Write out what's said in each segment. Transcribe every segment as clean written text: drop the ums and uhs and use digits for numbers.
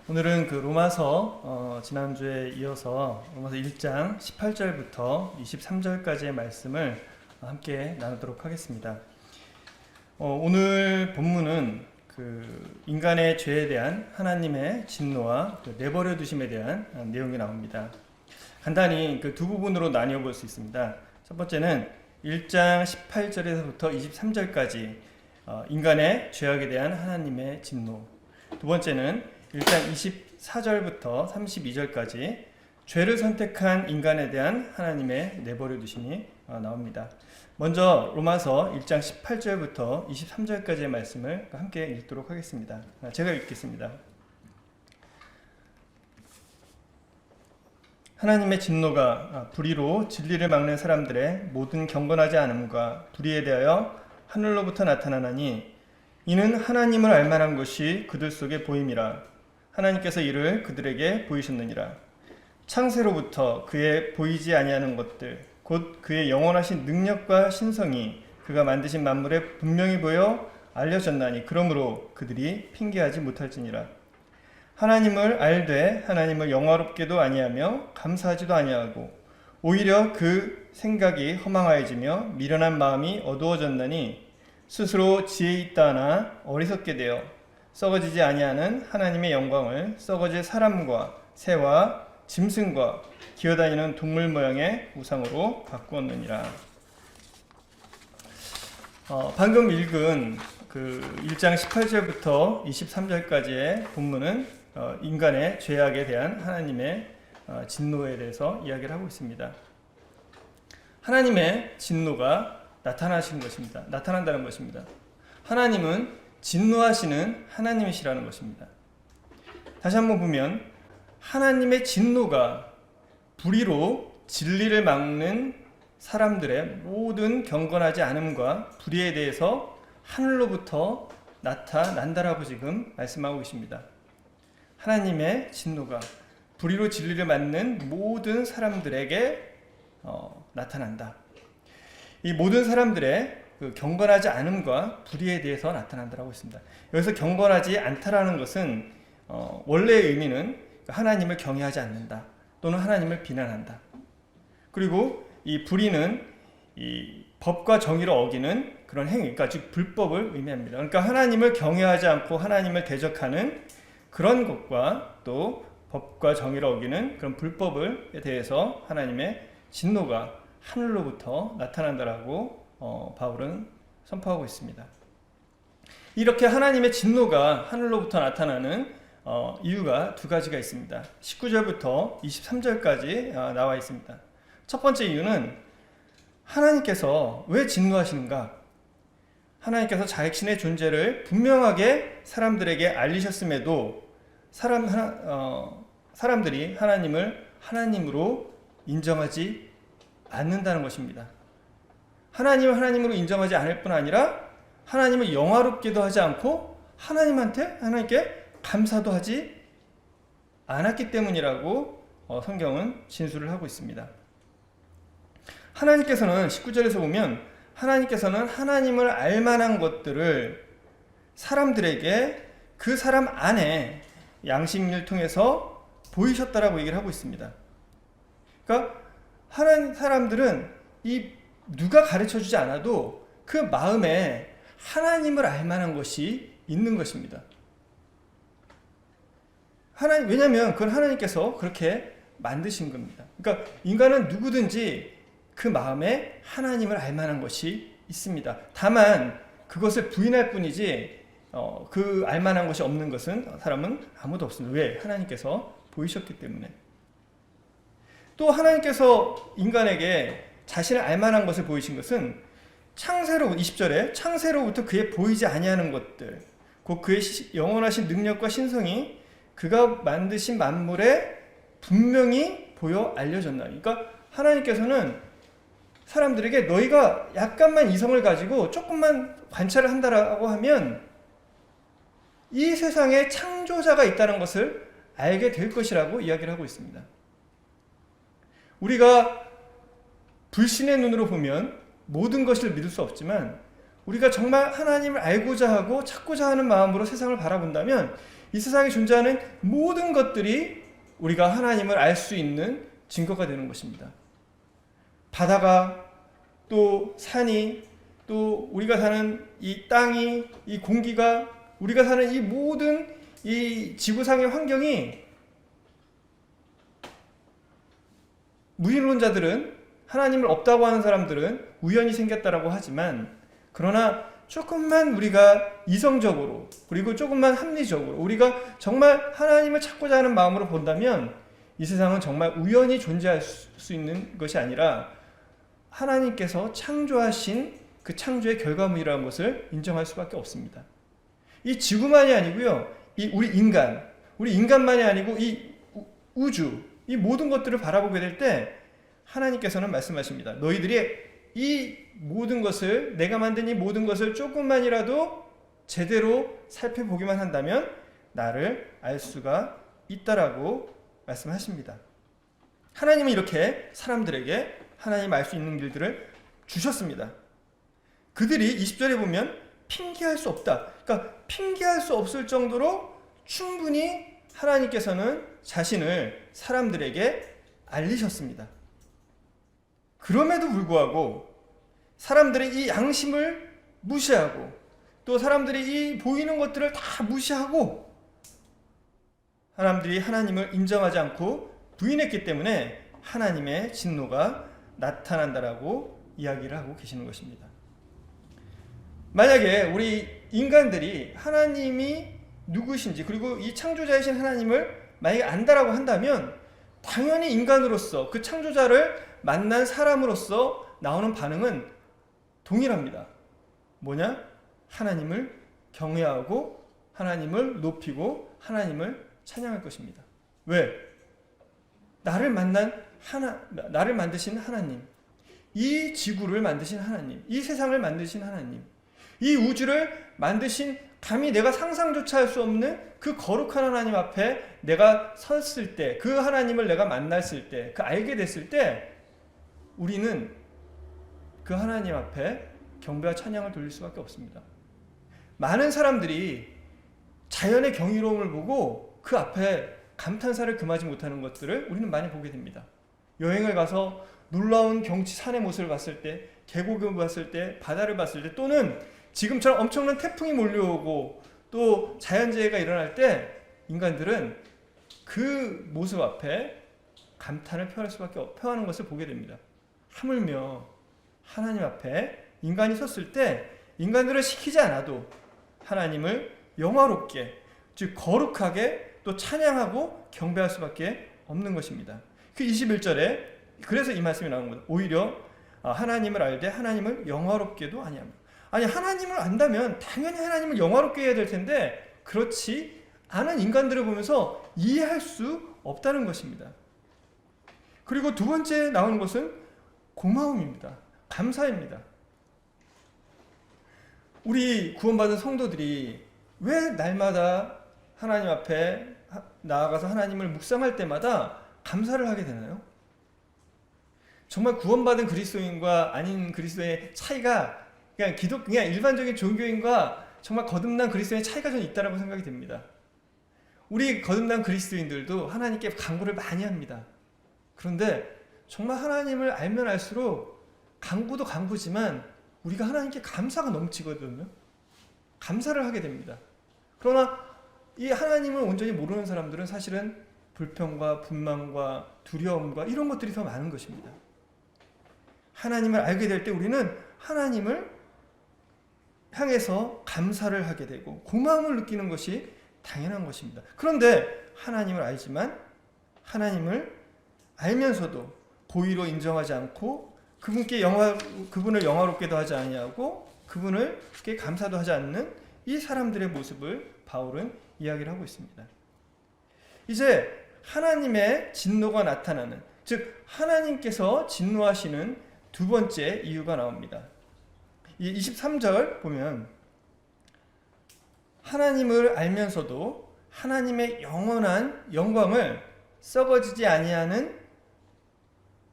오늘은 그 로마서 지난주에 이어서 로마서 1장 18절부터 23절까지의 말씀을 함께 나누도록 하겠습니다. 오늘 본문은 그 인간의 죄에 대한 하나님의 진노와 그 내버려 두심에 대한 내용이 나옵니다. 간단히 그 두 부분으로 나뉘어 볼 수 있습니다. 첫 번째는 1장 18절에서부터 23절까지 인간의 죄악에 대한 하나님의 진노. 두 번째는 1장 24절부터 32절까지 죄를 선택한 인간에 대한 하나님의 내버려 두심이 나옵니다. 먼저 로마서 1장 18절부터 23절까지의 말씀을 함께 읽도록 하겠습니다. 제가 읽겠습니다. 하나님의 진노가 불의로 진리를 막는 사람들의 모든 경건하지 않음과 불의에 대하여 하늘로부터 나타나나니 이는 하나님을 알만한 것이 그들 속에 보임이라. 하나님께서 이를 그들에게 보이셨느니라. 창세로부터 그의 보이지 아니하는 것들 곧 그의 영원하신 능력과 신성이 그가 만드신 만물에 분명히 보여 알려졌나니 그러므로 그들이 핑계하지 못할지니라. 하나님을 알되 하나님을 영화롭게도 아니하며 감사하지도 아니하고 오히려 그 생각이 허망하여지며 미련한 마음이 어두워졌나니 스스로 지혜 있다 하나 어리석게 되어 썩어지지 아니하는 하나님의 영광을 썩어질 사람과 새와 짐승과 기어다니는 동물 모양의 우상으로 바꾸었느니라. 방금 읽은 그 1장 18절부터 23절까지의 본문은 인간의 죄악에 대한 하나님의 진노에 대해서 이야기를 하고 있습니다. 하나님의 진노가 나타난다는 것입니다. 하나님은 진노하시는 하나님이시라는 것입니다. 다시 한번 보면 하나님의 진노가 불의로 진리를 막는 사람들의 모든 경건하지 않음과 불의에 대해서 하늘로부터 나타난다라고 지금 말씀하고 계십니다. 하나님의 진노가 불의로 진리를 막는 모든 사람들에게 나타난다. 이 모든 사람들의 그 경건하지 않음과 불의에 대해서 나타난다라고 했습니다. 여기서 경건하지 않다라는 것은 원래의 의미는 하나님을 경외하지 않는다 또는 하나님을 비난한다. 그리고 이 불의는 이 법과 정의를 어기는 그런 행위, 그러니까 즉 불법을 의미합니다. 그러니까 하나님을 경외하지 않고 하나님을 대적하는 그런 것과 또 법과 정의를 어기는 그런 불법에 대해서 하나님의 진노가 하늘로부터 나타난다라고 바울은 선포하고 있습니다. 이렇게 하나님의 진노가 하늘로부터 나타나는 이유가 두 가지가 있습니다. 19절부터 23절까지 나와 있습니다. 첫 번째 이유는 하나님께서 왜 진노하시는가? 하나님께서 자신의 존재를 분명하게 사람들에게 알리셨음에도 사람들이 하나님을 하나님으로 인정하지 않는다는 것입니다. 하나님을 하나님으로 인정하지 않을 뿐 아니라 하나님을 영화롭게도 하지 않고 하나님께 감사도 하지 않았기 때문이라고 성경은 진술을 하고 있습니다. 하나님께서는 19절에서 보면 하나님께서는 하나님을 알만한 것들을 사람들에게 그 사람 안에 양심을 통해서 보이셨다라고 얘기를 하고 있습니다. 그러니까 하나님 사람들은 누가 가르쳐주지 않아도 그 마음에 하나님을 알만한 것이 있는 것입니다. 왜냐하면 그건 하나님께서 그렇게 만드신 겁니다. 그러니까 인간은 누구든지 그 마음에 하나님을 알만한 것이 있습니다. 다만 그것을 부인할 뿐이지 그 알만한 것이 없는 것은 사람은 아무도 없습니다. 왜? 하나님께서 보이셨기 때문에. 또 하나님께서 인간에게 자신을 알만한 것을 보이신 것은 20절에 창세로부터 그의 보이지 아니하는 것들 곧 그의 영원하신 능력과 신성이 그가 만드신 만물에 분명히 보여 알려졌나. 그러니까 하나님께서는 사람들에게 너희가 약간만 이성을 가지고 조금만 관찰을 한다라고 하면 이 세상에 창조자가 있다는 것을 알게 될 것이라고 이야기를 하고 있습니다. 우리가 불신의 눈으로 보면 모든 것을 믿을 수 없지만 우리가 정말 하나님을 알고자 하고 찾고자 하는 마음으로 세상을 바라본다면 이 세상에 존재하는 모든 것들이 우리가 하나님을 알 수 있는 증거가 되는 것입니다. 바다가, 또 산이, 또 우리가 사는 이 땅이, 이 공기가, 우리가 사는 이 모든 이 지구상의 환경이, 무신론자들은, 하나님을 없다고 하는 사람들은 우연히 생겼다라고 하지만, 그러나 조금만 우리가 이성적으로, 그리고 조금만 합리적으로, 우리가 정말 하나님을 찾고자 하는 마음으로 본다면 이 세상은 정말 우연히 존재할 수 있는 것이 아니라 하나님께서 창조하신 그 창조의 결과물이라는 것을 인정할 수밖에 없습니다. 이 지구만이 아니고요, 우리 인간만이 아니고 이 우주, 이 모든 것들을 바라보게 될 때 하나님께서는 말씀하십니다. 너희들이 이 모든 것을, 내가 만든 이 모든 것을 조금만이라도 제대로 살펴보기만 한다면 나를 알 수가 있다라고 말씀하십니다. 하나님은 이렇게 사람들에게 하나님 알 수 있는 길들을 주셨습니다. 그들이 20절에 보면 핑계할 수 없다. 그러니까 핑계할 수 없을 정도로 충분히 하나님께서는 자신을 사람들에게 알리셨습니다. 그럼에도 불구하고 사람들의 이 양심을 무시하고, 또 사람들이 이 보이는 것들을 다 무시하고, 사람들이 하나님을 인정하지 않고 부인했기 때문에 하나님의 진노가 나타난다라고 이야기를 하고 계시는 것입니다. 만약에 우리 인간들이 하나님이 누구신지, 그리고 이 창조자이신 하나님을 만약에 안다라고 한다면 당연히 인간으로서, 그 창조자를 만난 사람으로서 나오는 반응은 동일합니다. 뭐냐? 하나님을 경외하고 하나님을 높이고 하나님을 찬양할 것입니다. 왜? 나를 만드신 하나님, 이 지구를 만드신 하나님, 이 세상을 만드신 하나님, 이 우주를 만드신, 감히 내가 상상조차 할 수 없는 그 거룩한 하나님 앞에 내가 섰을 때, 그 하나님을 내가 만났을 때, 그 알게 됐을 때 우리는 그 하나님 앞에 경배와 찬양을 돌릴 수밖에 없습니다. 많은 사람들이 자연의 경이로움을 보고 그 앞에 감탄사를 금하지 못하는 것들을 우리는 많이 보게 됩니다. 여행을 가서 놀라운 경치, 산의 모습을 봤을 때, 계곡을 봤을 때, 바다를 봤을 때, 또는 지금처럼 엄청난 태풍이 몰려오고 또 자연재해가 일어날 때 인간들은 그 모습 앞에 감탄을 표하는 것을 보게 됩니다. 하물며 하나님 앞에 인간이 섰을 때 인간들을 시키지 않아도 하나님을 영화롭게, 즉 거룩하게 또 찬양하고 경배할 수밖에 없는 것입니다. 그 21절에 그래서 이 말씀이 나오는 겁니다. 오히려 하나님을 알되 하나님을 영화롭게도 아니하며. 아니, 하나님을 안다면 당연히 하나님을 영화롭게 해야 될 텐데 그렇지 않은 인간들을 보면서 이해할 수 없다는 것입니다. 그리고 두 번째 나오는 것은 고마움입니다. 감사입니다. 우리 구원받은 성도들이 왜 날마다 하나님 앞에 나아가서 하나님을 묵상할 때마다 감사를 하게 되나요? 정말 구원받은 그리스도인과 아닌 그리스도인의 차이가 그냥 일반적인 종교인과 정말 거듭난 그리스도인의 차이가 좀 있다고 생각이 됩니다. 우리 거듭난 그리스도인들도 하나님께 간구를 많이 합니다. 그런데 정말 하나님을 알면 알수록 간구도 간구지만 우리가 하나님께 감사가 넘치거든요. 감사를 하게 됩니다. 그러나 이 하나님을 온전히 모르는 사람들은 사실은 불평과 분망과 두려움과 이런 것들이 더 많은 것입니다. 하나님을 알게 될 때 우리는 하나님을 향해서 감사를 하게 되고 고마움을 느끼는 것이 당연한 것입니다. 그런데 하나님을 알지만 하나님을 알면서도 고의로 인정하지 않고 그분을 영화롭게도 하지 아니하고 그분을께 감사도 하지 않는 이 사람들의 모습을 바울은 이야기를 하고 있습니다. 이제 하나님의 진노가 나타나는, 즉 하나님께서 진노하시는 두 번째 이유가 나옵니다. 이 23절 보면 하나님을 알면서도 하나님의 영원한 영광을 썩어지지 아니하는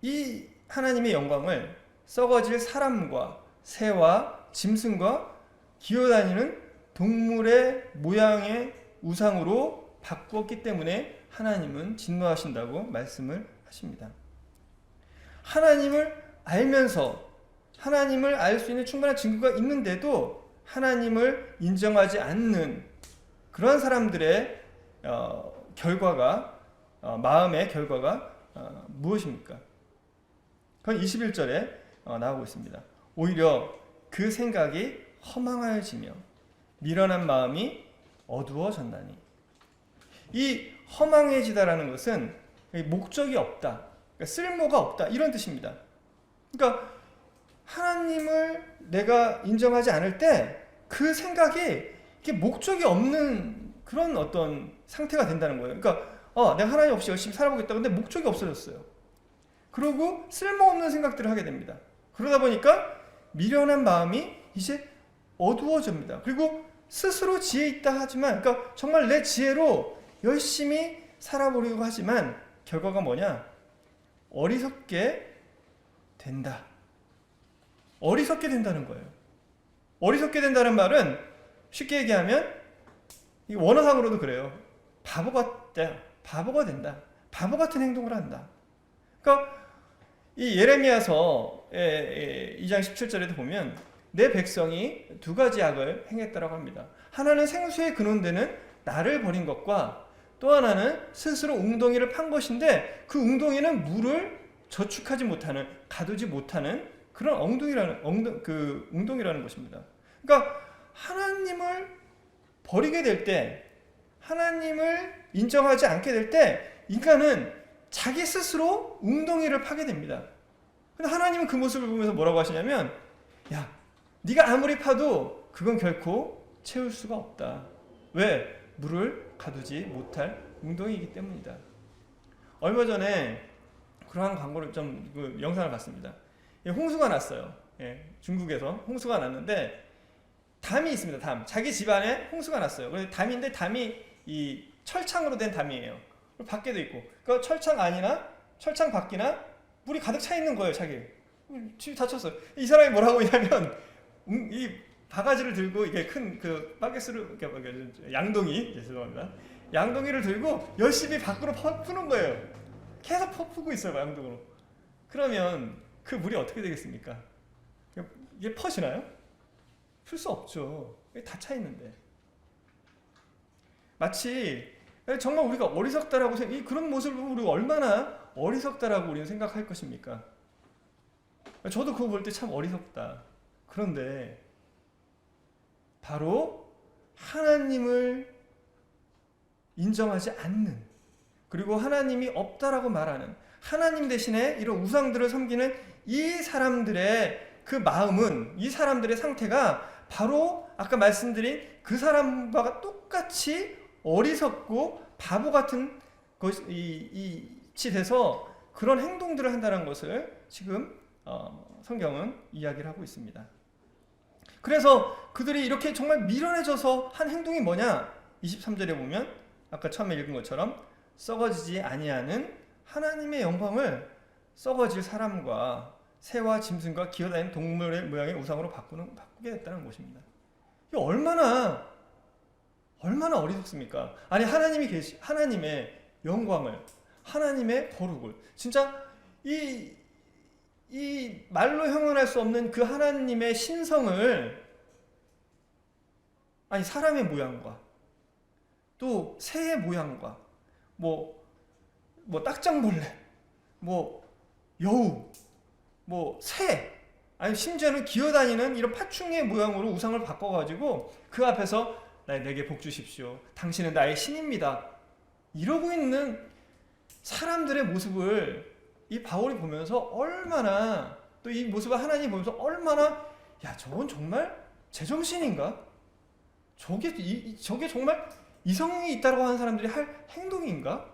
이 하나님의 영광을 썩어질 사람과 새와 짐승과 기어다니는 동물의 모양의 우상으로 바꾸었기 때문에 하나님은 진노하신다고 말씀을 하십니다. 하나님을 알면서 하나님을 알 수 있는 충분한 증거가 있는데도 하나님을 인정하지 않는 그런 사람들의 결과가 마음의 결과가 무엇입니까? 그건 21절에 나오고 있습니다. 오히려 그 생각이 허망하여지며 미련한 마음이 어두워졌나니. 이 허망해지다라는 것은 목적이 없다, 그러니까 쓸모가 없다, 이런 뜻입니다. 그러니까 하나님을 내가 인정하지 않을 때 그 생각이 이게 목적이 없는 그런 어떤 상태가 된다는 거예요. 그러니까 내가 하나님 없이 열심히 살아보겠다. 근데 목적이 없어졌어요. 그리고 쓸모없는 생각들을 하게 됩니다. 그러다 보니까 미련한 마음이 이제 어두워집니다. 그리고 스스로 지혜 있다 하지만, 그러니까 정말 내 지혜로 열심히 살아보려고 하지만 결과가 뭐냐? 어리석게 된다. 어리석게 된다는 거예요. 어리석게 된다는 말은 쉽게 얘기하면 원어상으로도 그래요. 바보가 된다. 바보 같은 행동을 한다. 그러니까 이 예레미야서 2장 17절에도 보면 내 백성이 두 가지 악을 행했다라고 합니다. 하나는 생수에 근원되는 나를 버린 것과 또 하나는 스스로 웅덩이를 판 것인데 그 웅덩이는 물을 저축하지 못하는, 가두지 못하는 그런 웅덩이라는 것입니다. 그러니까 하나님을 버리게 될 때, 하나님을 인정하지 않게 될 때 인간은 자기 스스로 웅덩이를 파게 됩니다. 근데 하나님은 그 모습을 보면서 뭐라고 하시냐면, 야, 네가 아무리 파도 그건 결코 채울 수가 없다. 왜? 물을 가두지 못할 웅덩이이기 때문이다. 얼마 전에 그러한 광고를 영상을 봤습니다. 홍수가 났어요. 중국에서 홍수가 났는데 담이 있습니다. 담. 자기 집안에 홍수가 났어요. 그래서 담인데 담이 이 철창으로 된 담이에요. 밖에도 있고. 그 철창 안이나 철창 밖이나 물이 가득 차 있는 거예요. 자기 집이 닫혔어요. 이 사람이 뭐라고 하냐면 이 바가지를 들고 이게 큰 그 바게스를 양동이, 죄송합니다. 양동이를 들고 열심히 밖으로 푸는 거예요. 계속 퍼프고 있어요, 양동으로. 그러면 그 물이 어떻게 되겠습니까? 이게 퍼지나요? 풀 수 없죠. 다 차 있는데. 마치 정말 우리가 어리석다라고 그런 모습을 보면 우리가 얼마나 어리석다라고 우리는 생각할 것입니까? 저도 그거 볼 때 참 어리석다. 그런데 바로 하나님을 인정하지 않는, 그리고 하나님이 없다라고 말하는, 하나님 대신에 이런 우상들을 섬기는 이 사람들의 그 마음은, 이 사람들의 상태가 바로 아까 말씀드린 그 사람과 똑같이 어리석고 바보 같은 것이 돼서 그런 행동들을 한다는 것을 지금 성경은 이야기를 하고 있습니다. 그래서 그들이 이렇게 정말 미련해져서 한 행동이 뭐냐? 23절에 보면 아까 처음에 읽은 것처럼 썩어지지 아니하는 하나님의 영광을 썩어질 사람과 새와 짐승과 기어다니는 동물의 모양의 우상으로 바꾸게 됐다는 것입니다. 이게 얼마나 어리석습니까? 아니, 하나님의 영광을, 하나님의 거룩을, 진짜 이 말로 형용할 수 없는 그 하나님의 신성을, 아니, 사람의 모양과 또 새의 모양과 뭐 딱정벌레, 여우, 새, 아니 심지어는 기어다니는 이런 파충의 모양으로 우상을 바꿔가지고 그 앞에서 내게 복 주십시오. 당신은 나의 신입니다. 이러고 있는 사람들의 모습을 이 바울이 보면서 얼마나, 또 이 모습을 하나님 보면서 얼마나, 야, 저건 정말 제정신인가? 저게 정말 이성이 있다고 하는 사람들이 할 행동인가?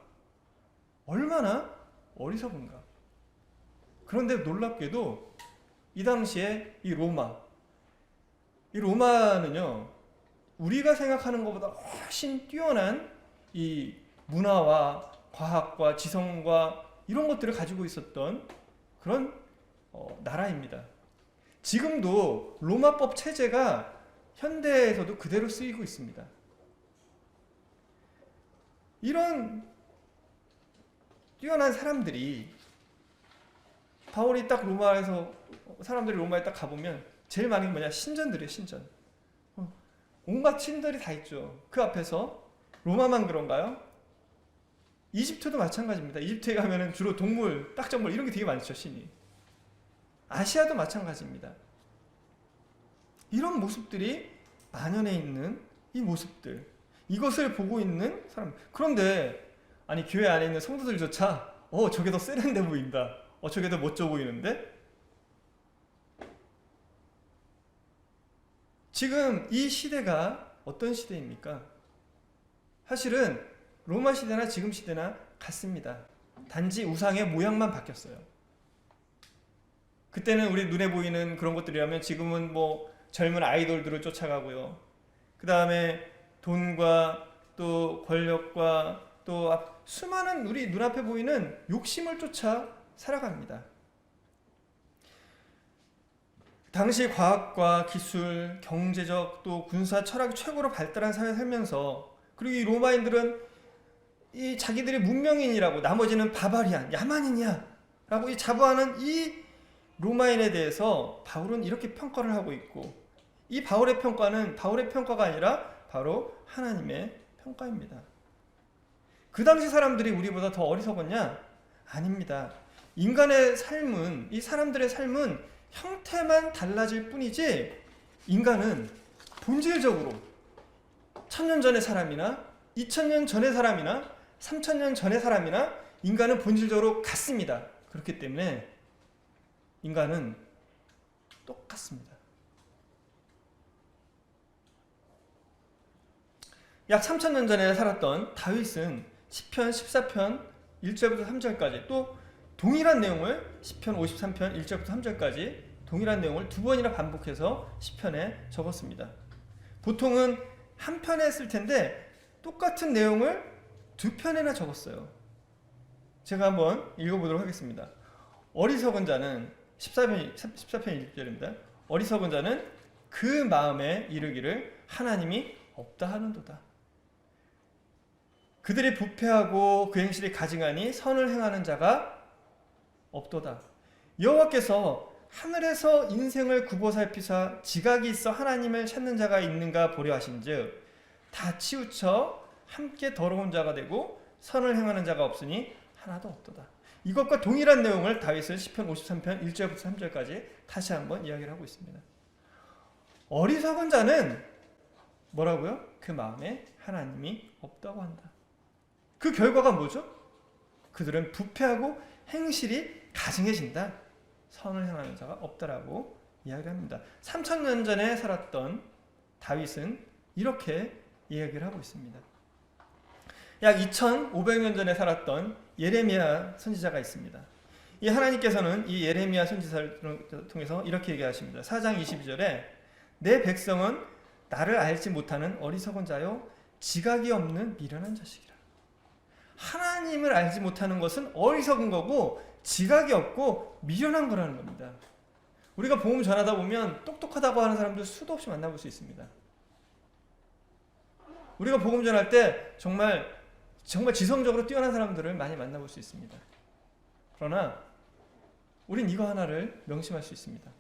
얼마나 어리석은가? 그런데 놀랍게도 이 당시에 이 로마는요, 우리가 생각하는 것보다 훨씬 뛰어난 이 문화와 과학과 지성과 이런 것들을 가지고 있었던 그런 나라입니다. 지금도 로마법 체제가 현대에서도 그대로 쓰이고 있습니다. 이런 뛰어난 사람들이 바울이 딱 로마에서 사람들이 로마에 딱 가보면 제일 많은 게 뭐냐? 신전들이에요. 신전. 온갖 신들이 다 있죠. 그 앞에서 로마만 그런가요? 이집트도 마찬가지입니다. 이집트에 가면은 주로 동물, 딱정물 이런 게 되게 많죠. 신이. 아시아도 마찬가지입니다. 이런 모습들이 만연해 있는 이 모습들, 이것을 보고 있는 사람. 그런데 아니 교회 안에 있는 성도들조차 저게 더 세련돼 보인다. 저게 더 멋져 보이는데? 지금 이 시대가 어떤 시대입니까? 사실은 로마 시대나 지금 시대나 같습니다. 단지 우상의 모양만 바뀌었어요. 그때는 우리 눈에 보이는 그런 것들이라면 지금은 뭐 젊은 아이돌들을 쫓아가고요. 그 다음에 돈과 또 권력과 또 수많은 우리 눈앞에 보이는 욕심을 쫓아 살아갑니다. 당시 과학과 기술, 경제적 또 군사 철학이 최고로 발달한 사회에 살면서 그리고 이 로마인들은 이 자기들이 문명인이라고 나머지는 바바리안, 야만인이야 라고 이 자부하는 이 로마인에 대해서 바울은 이렇게 평가를 하고 있고 이 바울의 평가는 바울의 평가가 아니라 바로 하나님의 평가입니다. 그 당시 사람들이 우리보다 더 어리석었냐? 아닙니다. 인간의 삶은 이 사람들의 삶은 형태만 달라질 뿐이지 인간은 본질적으로 1000년 전의 사람이나 2000년 전의 사람이나 3000년 전의 사람이나 인간은 본질적으로 같습니다. 그렇기 때문에 인간은 똑같습니다. 약 3000년 전에 살았던 다윗은 시편 14편 1절부터 3절까지 또 동일한 내용을 시편 53편 1절부터 3절까지 동일한 내용을 두 번이나 반복해서 시편에 적었습니다. 보통은 한 편에 쓸 텐데 똑같은 내용을 두 편이나 적었어요. 제가 한번 읽어보도록 하겠습니다. 어리석은 자는 14편 1절입니다. 어리석은 자는 그 마음에 이르기를 하나님이 없다 하는도다. 그들이 부패하고 그 행실이 가증하니 선을 행하는 자가 없도다. 여호와께서 하늘에서 인생을 굽어 살피사 지각이 있어 하나님을 찾는 자가 있는가 보려 하신즉 다 치우쳐 함께 더러운 자가 되고 선을 행하는 자가 없으니 하나도 없도다. 이것과 동일한 내용을 다윗은 시편 53편 1절부터 3절까지 다시 한번 이야기를 하고 있습니다. 어리석은 자는 뭐라고요? 그 마음에 하나님이 없다고 한다. 그 결과가 뭐죠? 그들은 부패하고 행실이 가증해진다. 선을 행하는 자가 없다라고 이야기합니다. 3000년 전에 살았던 다윗은 이렇게 이야기를 하고 있습니다. 약 2500년 전에 살았던 예레미야 선지자가 있습니다. 이 하나님께서는 이 예레미야 선지자를 통해서 이렇게 얘기하십니다. 4장 22절에 내 백성은 나를 알지 못하는 어리석은 자요 지각이 없는 미련한 자식이라. 하나님을 알지 못하는 것은 어리석은 거고 지각이 없고 미련한 거라는 겁니다. 우리가 복음 전하다 보면 똑똑하다고 하는 사람들 수도 없이 만나볼 수 있습니다. 우리가 복음 전할 때 정말 지성적으로 뛰어난 사람들을 많이 만나볼 수 있습니다. 그러나 우린 이거 하나를 명심할 수 있습니다.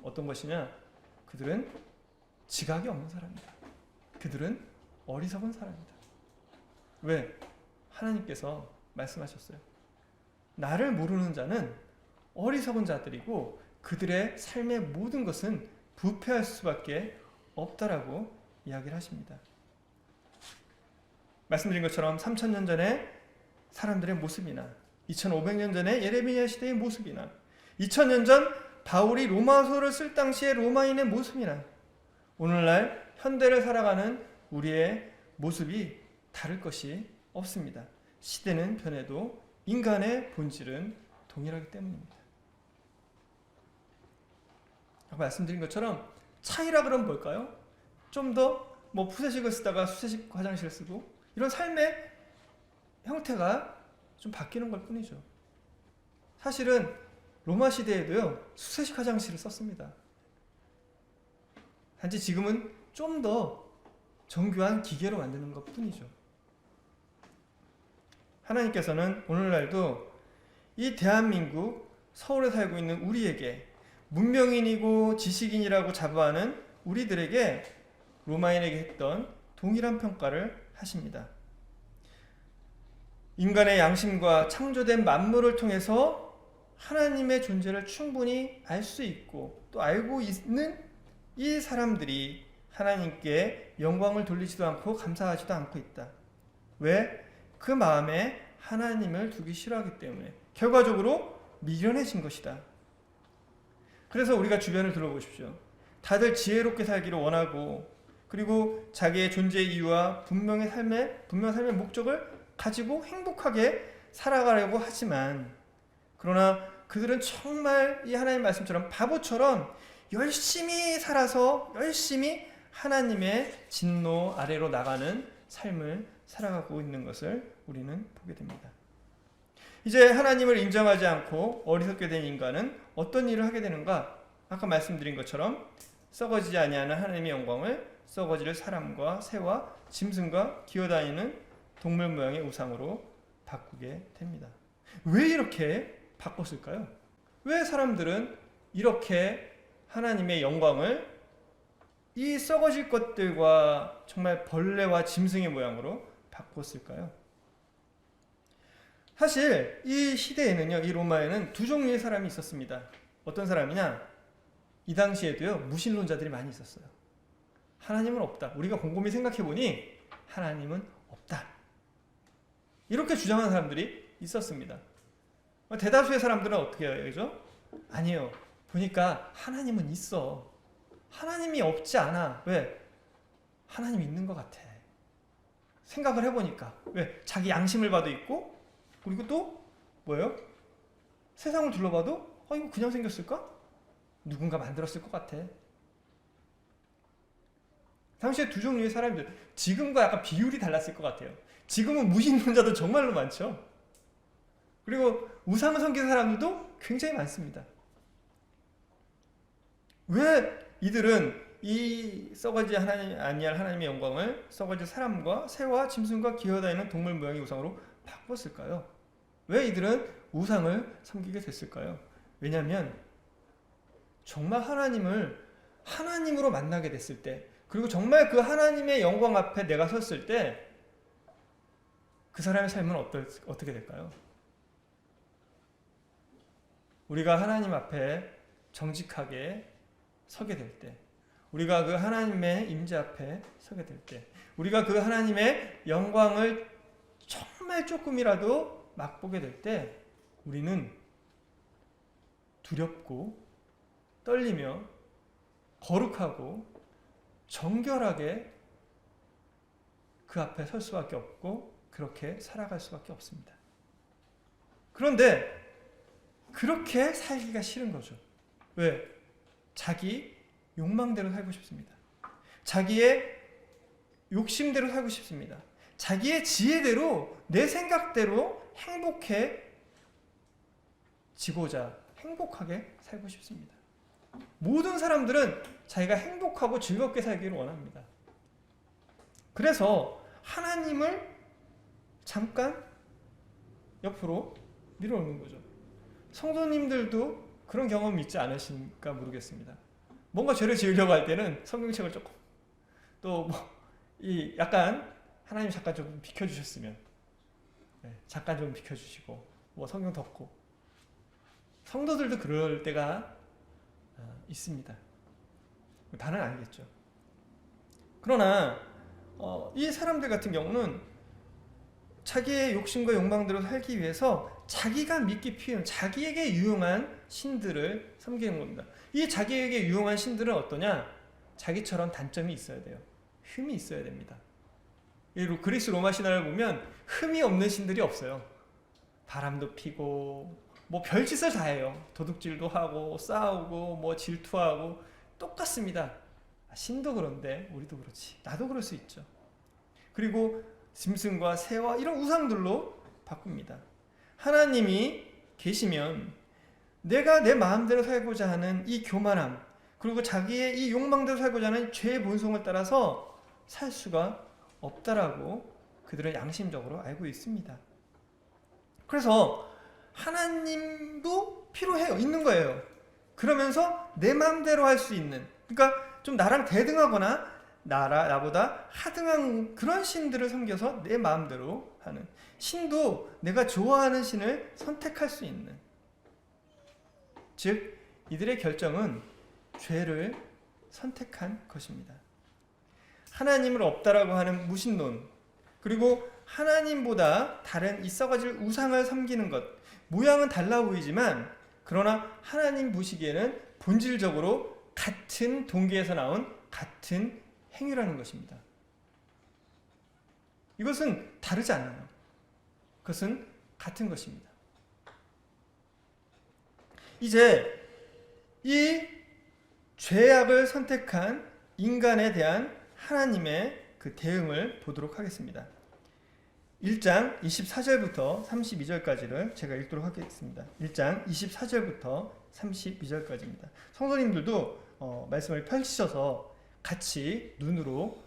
어떤 것이냐? 그들은 지각이 없는 사람이다. 그들은 어리석은 사람이다. 왜? 하나님께서 말씀하셨어요. 나를 모르는 자는 어리석은 자들이고 그들의 삶의 모든 것은 부패할 수밖에 없다라고 이야기를 하십니다. 말씀드린 것처럼 3000년 전에 사람들의 모습이나 2500년 전에 예레미야 시대의 모습이나 2000년 전 바울이 로마서를 쓸 당시의 로마인의 모습이나 오늘날 현대를 살아가는 우리의 모습이 다를 것이 없습니다. 시대는 변해도 인간의 본질은 동일하기 때문입니다. 아까 말씀드린 것처럼 차이라 그러면 뭘까요? 좀 더 푸세식을 쓰다가 수세식 화장실을 쓰고 이런 삶의 형태가 좀 바뀌는 걸 뿐이죠. 사실은 로마 시대에도요 수세식 화장실을 썼습니다. 단지 지금은 좀 더 정교한 기계로 만드는 것 뿐이죠. 하나님께서는 오늘날도 이 대한민국 서울에 살고 있는 우리에게 문명인이고 지식인이라고 자부하는 우리들에게 로마인에게 했던 동일한 평가를 하십니다. 인간의 양심과 창조된 만물을 통해서 하나님의 존재를 충분히 알 수 있고 또 알고 있는 이 사람들이 하나님께 영광을 돌리지도 않고 감사하지도 않고 있다. 왜? 그 마음에 하나님을 두기 싫어하기 때문에 결과적으로 미련해진 것이다. 그래서 우리가 주변을 둘러보십시오. 다들 지혜롭게 살기를 원하고 그리고 자기의 존재 이유와 분명한 삶의 목적을 가지고 행복하게 살아가려고 하지만 그러나 그들은 정말 이 하나님 말씀처럼 바보처럼 열심히 살아서 열심히 하나님의 진노 아래로 나가는 삶을 살아가고 있는 것을 우리는 보게 됩니다. 이제 하나님을 인정하지 않고 어리석게 된 인간은 어떤 일을 하게 되는가? 아까 말씀드린 것처럼 썩어지지 아니하는 하나님의 영광을 썩어질 사람과 새와 짐승과 기어다니는 동물 모양의 우상으로 바꾸게 됩니다. 왜 이렇게 바꿨을까요? 왜 사람들은 이렇게 하나님의 영광을 이 썩어질 것들과 정말 벌레와 짐승의 모양으로 바꿨을까요? 사실 이 시대에는요, 이 로마에는 두 종류의 사람이 있었습니다. 어떤 사람이냐? 이 당시에도요, 무신론자들이 많이 있었어요. 하나님은 없다. 우리가 곰곰이 생각해보니 하나님은 없다. 이렇게 주장하는 사람들이 있었습니다. 대다수의 사람들은 어떻게 해야죠? 아니에요. 보니까 하나님은 있어. 하나님이 없지 않아. 왜? 하나님이 있는 것 같아. 생각을 해보니까. 왜? 자기 양심을 봐도 있고 그리고 또 뭐예요? 세상을 둘러봐도 이거 그냥 생겼을까? 누군가 만들었을 것 같아. 당시에 두 종류의 사람들, 지금과 약간 비율이 달랐을 것 같아요. 지금은 무신론자도 정말로 많죠. 그리고 우상을 섬기는 사람들도 굉장히 많습니다. 왜 이들은 이 썩어지지 아니할 하나님의 영광을 썩어질 사람과 새와 짐승과 기어다니는 동물 모양의 우상으로 바꿨을까요? 왜 이들은 우상을 섬기게 됐을까요? 왜냐하면 정말 하나님을 하나님으로 만나게 됐을 때, 그리고 정말 그 하나님의 영광 앞에 내가 섰을 때 그 사람의 삶은 어떻게 될까요? 우리가 하나님 앞에 정직하게 서게 될 때, 우리가 그 하나님의 임재 앞에 서게 될 때, 우리가 그 하나님의 영광을 정말 조금이라도 맛보게 될 때 우리는 두렵고 떨리며 거룩하고 정결하게 그 앞에 설 수밖에 없고 그렇게 살아갈 수밖에 없습니다. 그런데 그렇게 살기가 싫은 거죠. 왜? 자기 욕망대로 살고 싶습니다. 자기의 욕심대로 살고 싶습니다. 자기의 지혜대로, 내 생각대로 행복해지고자 행복하게 살고 싶습니다. 모든 사람들은 자기가 행복하고 즐겁게 살기를 원합니다. 그래서 하나님을 잠깐 옆으로 밀어놓는 거죠. 성도님들도 그런 경험 있지 않으신가 모르겠습니다. 뭔가 죄를 지으려고 할 때는 성경책을 조금 또 약간 하나님 잠깐 좀 비켜주셨으면, 잠깐 좀 비켜주시고 성경 덮고, 성도들도 그럴 때가 있습니다. 다는 아니겠죠. 그러나 이 사람들 같은 경우는 자기의 욕심과 욕망대로 살기 위해서 자기가 믿기 필요한 자기에게 유용한 신들을 섬기는 겁니다. 이 자기에게 유용한 신들은 어떠냐? 자기처럼 단점이 있어야 돼요. 흠이 있어야 됩니다. 그리스 로마 신화를 보면 흠이 없는 신들이 없어요. 바람도 피고 별짓을 다 해요. 도둑질도 하고 싸우고 질투하고 똑같습니다. 신도 그런데 우리도 그렇지. 나도 그럴 수 있죠. 그리고 짐승과 새와 이런 우상들로 바꿉니다. 하나님이 계시면 내가 내 마음대로 살고자 하는 이 교만함, 그리고 자기의 이 욕망대로 살고자 하는 죄의 본성을 따라서 살 수가 없다라고 그들은 양심적으로 알고 있습니다. 그래서 하나님도 필요해요. 있는 거예요. 그러면서 내 마음대로 할 수 있는, 그러니까 좀 나랑 대등하거나 나보다 하등한 그런 신들을 섬겨서 내 마음대로 하는, 신도 내가 좋아하는 신을 선택할 수 있는, 즉 이들의 결정은 죄를 선택한 것입니다. 하나님을 없다라고 하는 무신론, 그리고 하나님보다 다른 이 썩어질 우상을 섬기는 것, 모양은 달라 보이지만 그러나 하나님 보시기에는 본질적으로 같은 동기에서 나온 같은 행위라는 것입니다. 이것은 다르지 않아요. 그것은 같은 것입니다. 이제 이 죄악을 선택한 인간에 대한 하나님의 그 대응을 보도록 하겠습니다. 1장 24절부터 32절까지를 제가 읽도록 하겠습니다. 1장 24절부터 32절까지입니다. 성도님들도 말씀을 펼치셔서 같이 눈으로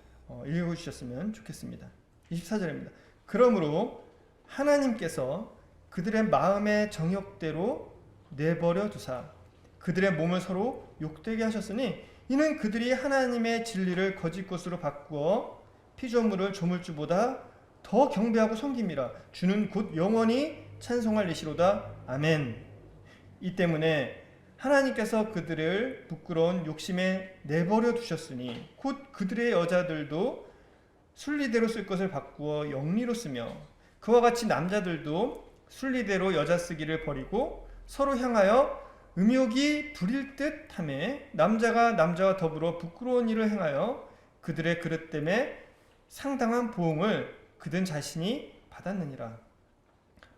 읽어주셨으면 좋겠습니다. 24절입니다. 그러므로 하나님께서 그들의 마음의 정욕대로 내버려 두사 그들의 몸을 서로 욕되게 하셨으니 이는 그들이 하나님의 진리를 거짓것으로 바꾸어 피조물을 조물주보다 더 경배하고 섬김이라. 주는 곧 영원히 찬송할 이시로다. 아멘. 이 때문에 하나님께서 그들을 부끄러운 욕심에 내버려 두셨으니 곧 그들의 여자들도 순리대로 쓸 것을 바꾸어 영리로 쓰며 그와 같이 남자들도 순리대로 여자 쓰기를 버리고 서로 향하여 음욕이 부릴 듯 하며 남자가 남자와 더불어 부끄러운 일을 행하여 그들의 그릇 때문에 상당한 보응을 그들 자신이 받았느니라.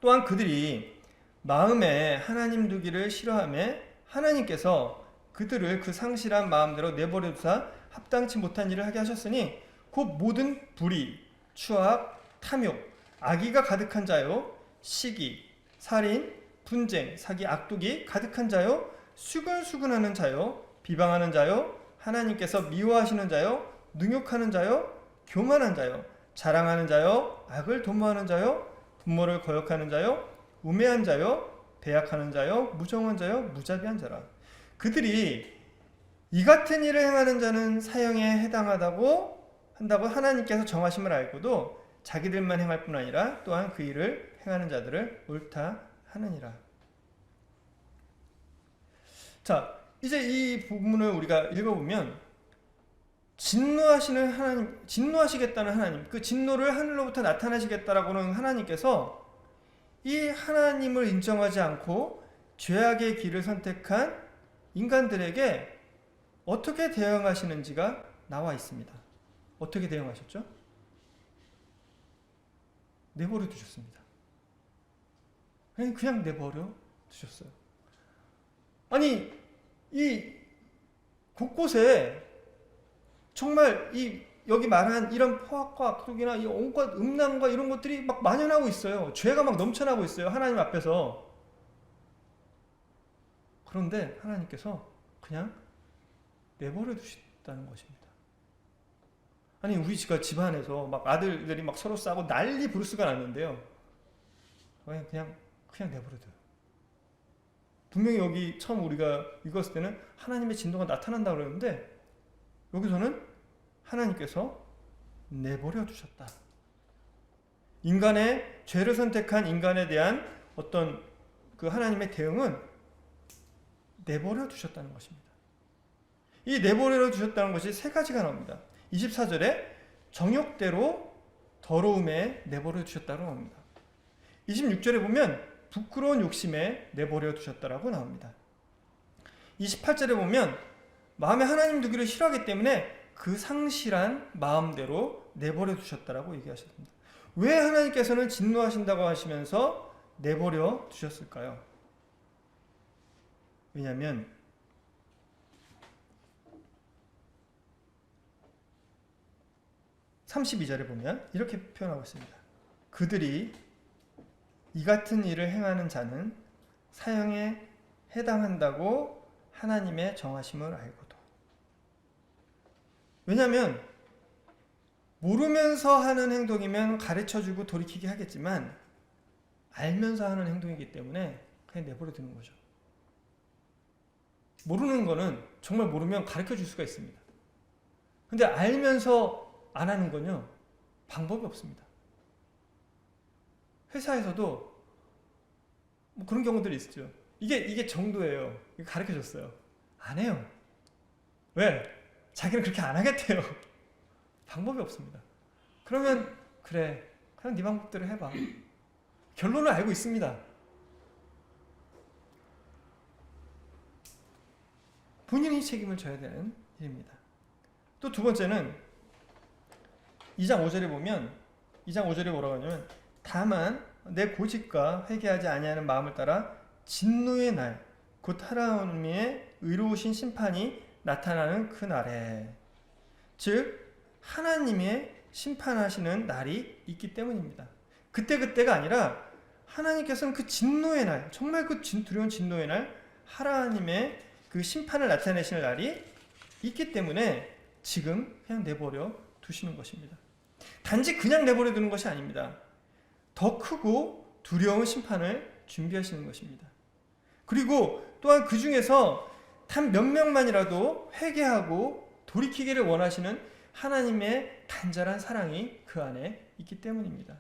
또한 그들이 마음에 하나님 두기를 싫어하며 하나님께서 그들을 그 상실한 마음대로 내버려 두사 합당치 못한 일을 하게 하셨으니 곧 모든 불의, 추악, 탐욕, 악의가 가득한 자요 시기, 살인, 분쟁, 사기, 악독이 가득한 자요 수근수근하는 자요 비방하는 자요 하나님께서 미워하시는 자요 능욕하는 자요 교만한 자요 자랑하는 자요 악을 도모하는 자요 부모를 거역하는 자요 우매한 자요 배약하는 자요 무정한 자요 무자비한 자라. 그들이 이 같은 일을 행하는 자는 사형에 해당하다고 한다고 하나님께서 정하심을 알고도 자기들만 행할 뿐 아니라 또한 그 일을 행하는 자들을 옳다 하느니라. 자, 이제 이 부분을 우리가 읽어보면 진노하시는 하나님, 진노하시겠다는 하나님, 그 진노를 하늘로부터 나타나시겠다라고는 하나님께서 이 하나님을 인정하지 않고 죄악의 길을 선택한 인간들에게 어떻게 대응하시는지가 나와 있습니다. 어떻게 대응하셨죠? 내버려 두셨습니다. 그냥 내버려 두셨어요. 아니, 이 곳곳에 정말 여기 말한 이런 포악과 악독이나 이 온갖 음란과 이런 것들이 막 만연하고 있어요. 죄가 막 넘쳐나고 있어요. 하나님 앞에서. 그런데 하나님께서 그냥 내버려 두셨다는 것입니다. 아니, 우리 집안에서 막 아들들이 막 서로 싸고 난리 부르스가 났는데요. 그냥 내버려둬요. 분명히 여기 처음 우리가 읽었을 때는 하나님의 진노가 나타난다고 그러는데 여기서는 하나님께서 내버려 두셨다. 인간의 죄를 선택한 인간에 대한 어떤 그 하나님의 대응은 내버려 두셨다는 것입니다. 이 내버려 두셨다는 것이 세 가지가 나옵니다. 24절에 정욕대로 더러움에 내버려 두셨다고 나옵니다. 26절에 보면 부끄러운 욕심에 내버려 두셨다라고 나옵니다. 28절에 보면 마음에 하나님 두기를 싫어하기 때문에 그 상실한 마음대로 내버려 두셨다라고 얘기하셨습니다. 왜 하나님께서는 진노하신다고 하시면서 내버려 두셨을까요? 왜냐하면 32절에 보면 이렇게 표현하고 있습니다. 그들이 이 같은 일을 행하는 자는 사형에 해당한다고 하나님의 정하심을 알고도. 왜냐하면 모르면서 하는 행동이면 가르쳐주고 돌이키게 하겠지만 알면서 하는 행동이기 때문에 그냥 내버려 두는 거죠. 모르는 거는 정말 모르면 가르쳐 줄 수가 있습니다. 근데 알면서 안 하는 건요, 방법이 없습니다. 회사에서도 뭐 그런 경우들이 있죠. 이게 정도예요. 가르쳐 줬어요. 안 해요. 왜? 자기는 그렇게 안 하겠대요. 방법이 없습니다. 그러면 그래, 그냥 네 방법대로 해봐. 결론을 알고 있습니다. 본인이 책임을 져야 되는 일입니다. 또 두 번째는 2장 5절에 보면 2장 5절에 뭐라고 하냐면 다만 내 고집과 회개하지 아니하는 마음을 따라 진노의 날 곧 하나님의 의로우신 심판이 나타나는 그 날에, 즉 하나님의 심판하시는 날이 있기 때문입니다. 그때가 아니라 하나님께서는 그 진노의 날, 정말 그 두려운 진노의 날, 하나님의 그 심판을 나타내시는 날이 있기 때문에 지금 그냥 내버려 두시는 것입니다. 단지 그냥 내버려 두는 것이 아닙니다. 더 크고 두려운 심판을 준비하시는 것입니다. 그리고 또한 그 중에서 단 몇 명만이라도 회개하고 돌이키기를 원하시는 하나님의 간절한 사랑이 그 안에 있기 때문입니다.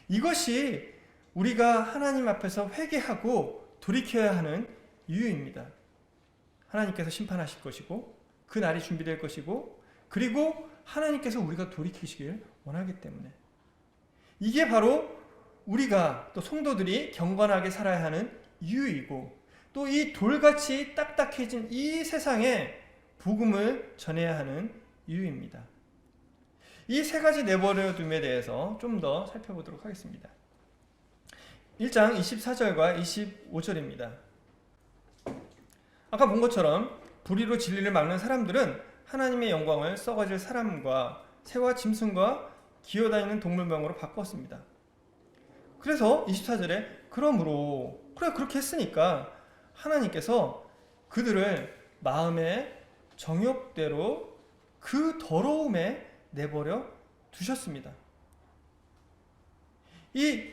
이것이 우리가 하나님 앞에서 회개하고 돌이켜야 하는 이유입니다. 하나님께서 심판하실 것이고 그 날이 준비될 것이고, 그리고 하나님께서 우리가 돌이키시길 원하기 때문에, 이게 바로 우리가 또 성도들이 경건하게 살아야 하는 이유이고, 또 이 돌같이 딱딱해진 이 세상에 복음을 전해야 하는 이유입니다. 이 세 가지 내버려둠에 대해서 좀 더 살펴보도록 하겠습니다. 1장 24절과 25절입니다. 아까 본 것처럼 불의로 진리를 막는 사람들은 하나님의 영광을 썩어질 사람과 새와 짐승과 기어다니는 동물병으로 바꿨습니다. 그래서 24절에 그러므로, 그래 그렇게 했으니까 하나님께서 그들을 마음의 정욕대로 그 더러움에 내버려 두셨습니다. 이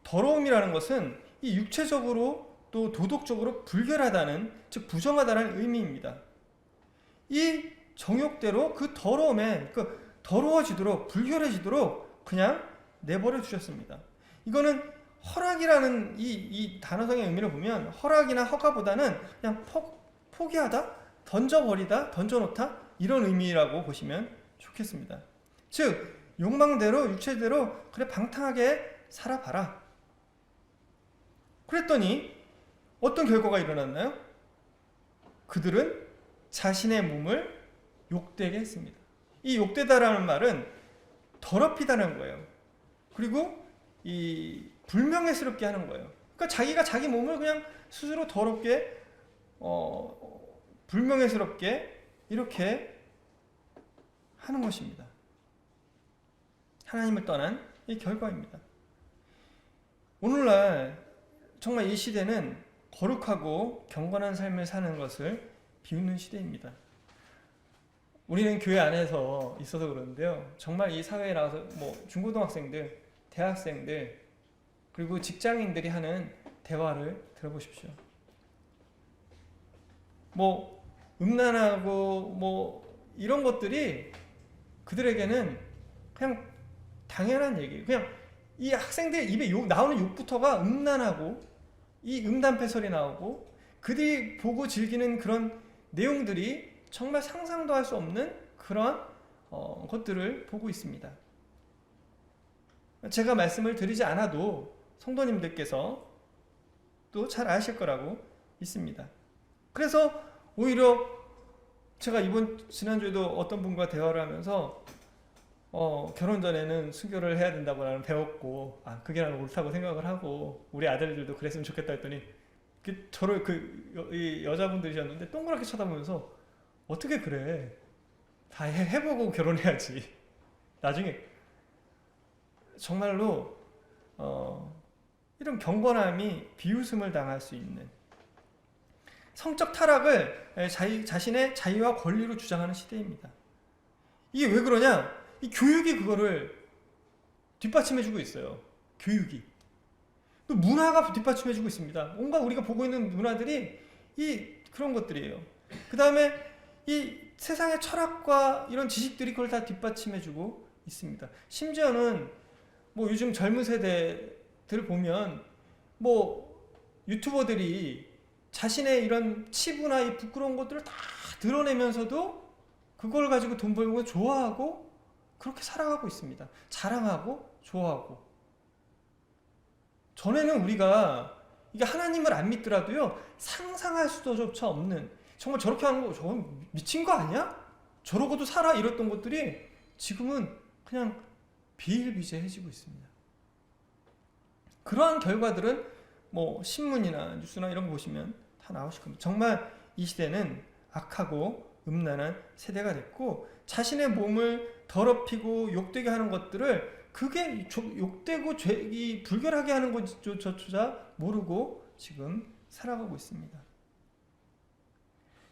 더러움이라는 것은 이 육체적으로 또 도덕적으로 불결하다는, 즉 부정하다는 의미입니다. 이 정욕대로 그 더러움에, 그 더러워지도록, 불결해지도록 그냥 내버려 두셨습니다. 이거는 허락이라는 이 단어성의 의미를 보면 허락이나 허가보다는 그냥 포기하다, 던져버리다, 던져놓다, 이런 의미라고 보시면 좋겠습니다. 즉 욕망대로, 육체대로 그래 방탕하게 살아봐라. 그랬더니 어떤 결과가 일어났나요? 그들은 자신의 몸을 욕되게 했습니다. 이 욕되다라는 말은 더럽히다는 거예요. 그리고 이 불명예스럽게 하는 거예요. 그러니까 자기가 자기 몸을 그냥 스스로 더럽게 불명예스럽게 이렇게 하는 것입니다. 하나님을 떠난 이 결과입니다. 오늘날 정말 이 시대는 거룩하고 경건한 삶을 사는 것을 비웃는 시대입니다. 우리는 교회 안에서 있어서 그러는데요, 정말 이 사회에 나와서 뭐 중고등학생들, 대학생들, 그리고 직장인들이 하는 대화를 들어보십시오. 뭐 음란하고 뭐 이런 것들이 그들에게는 그냥 당연한 얘기예요. 그냥 이 학생들 입에 나오는 욕부터가 음란하고, 이 음담패설이 나오고, 그들이 보고 즐기는 그런 내용들이 정말 상상도 할 수 없는 그런 것들을 보고 있습니다. 제가 말씀을 드리지 않아도 성도님들께서 또 잘 아실 거라고 믿습니다. 그래서 오히려 제가 지난주에도 어떤 분과 대화를 하면서 결혼 전에는 순교를 해야 된다고 나는 배웠고, 그게 나는 옳다고 생각을 하고, 우리 아들들도 그랬으면 좋겠다 했더니, 저를 이 여자분들이셨는데 동그랗게 쳐다보면서 어떻게 그래, 다 해보고 결혼해야지. 나중에 정말로 이런 경건함이 비웃음을 당할 수 있는, 성적 타락을 자신의 자유와 권리로 주장하는 시대입니다. 이게 왜 그러냐? 이 교육이 그거를 뒷받침해주고 있어요. 교육이. 또 문화가 뒷받침해주고 있습니다. 온갖 우리가 보고 있는 문화들이 그런 것들이에요. 그 다음에 이 세상의 철학과 이런 지식들이 그걸 다 뒷받침해주고 있습니다. 심지어는 뭐 요즘 젊은 세대들 보면 뭐 유튜버들이 자신의 이런 치부나 이 부끄러운 것들을 다 드러내면서도 그걸 가지고 돈 벌고 좋아하고 그렇게 살아가고 있습니다. 자랑하고 좋아하고. 전에는 우리가 이게 하나님을 안 믿더라도요, 상상할 수조차 없는, 정말 저렇게 하는 거 저건 미친 거 아니야? 저러고도 살아? 이랬던 것들이 지금은 그냥 비일비재해지고 있습니다. 그러한 결과들은 뭐 신문이나 뉴스나 이런 거 보시면 다 나오실 겁니다. 정말 이 시대는 악하고 음란한 세대가 됐고, 자신의 몸을 더럽히고 욕되게 하는 것들을 그게 욕되고 불결하게 하는 것조차 모르고 지금 살아가고 있습니다.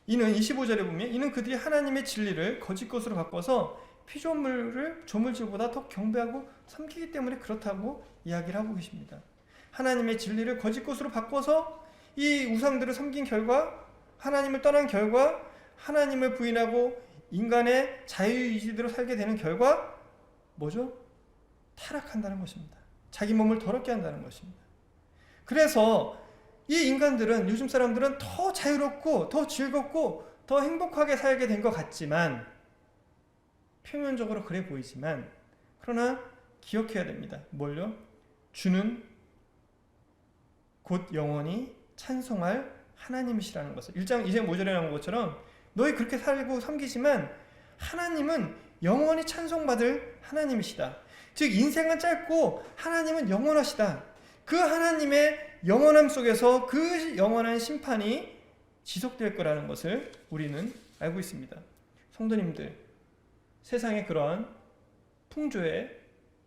이는 25절에 보면 이는 그들이 하나님의 진리를 거짓 것으로 바꿔서 피조물을 조물주보다 더 경배하고 섬기기 때문에 그렇다고 이야기를 하고 계십니다. 하나님의 진리를 거짓 것으로 바꿔서 이 우상들을 섬긴 결과, 하나님을 떠난 결과, 하나님을 부인하고 인간의 자유의지대로 살게 되는 결과 뭐죠? 타락한다는 것입니다. 자기 몸을 더럽게 한다는 것입니다. 그래서 이 인간들은, 요즘 사람들은 더 자유롭고 더 즐겁고 더 행복하게 살게 된 것 같지만, 표면적으로 그래 보이지만, 그러나 기억해야 됩니다. 뭘요? 주는 곧 영원히 찬송할 하나님이시라는 것을. 1장 2절 5절에 나온 것처럼 너희 그렇게 살고 섬기지만 하나님은 영원히 찬송받을 하나님이시다. 즉 인생은 짧고 하나님은 영원하시다. 그 하나님의 영원함 속에서 그 영원한 심판이 지속될 거라는 것을 우리는 알고 있습니다. 성도님들, 세상의 그러한 풍조에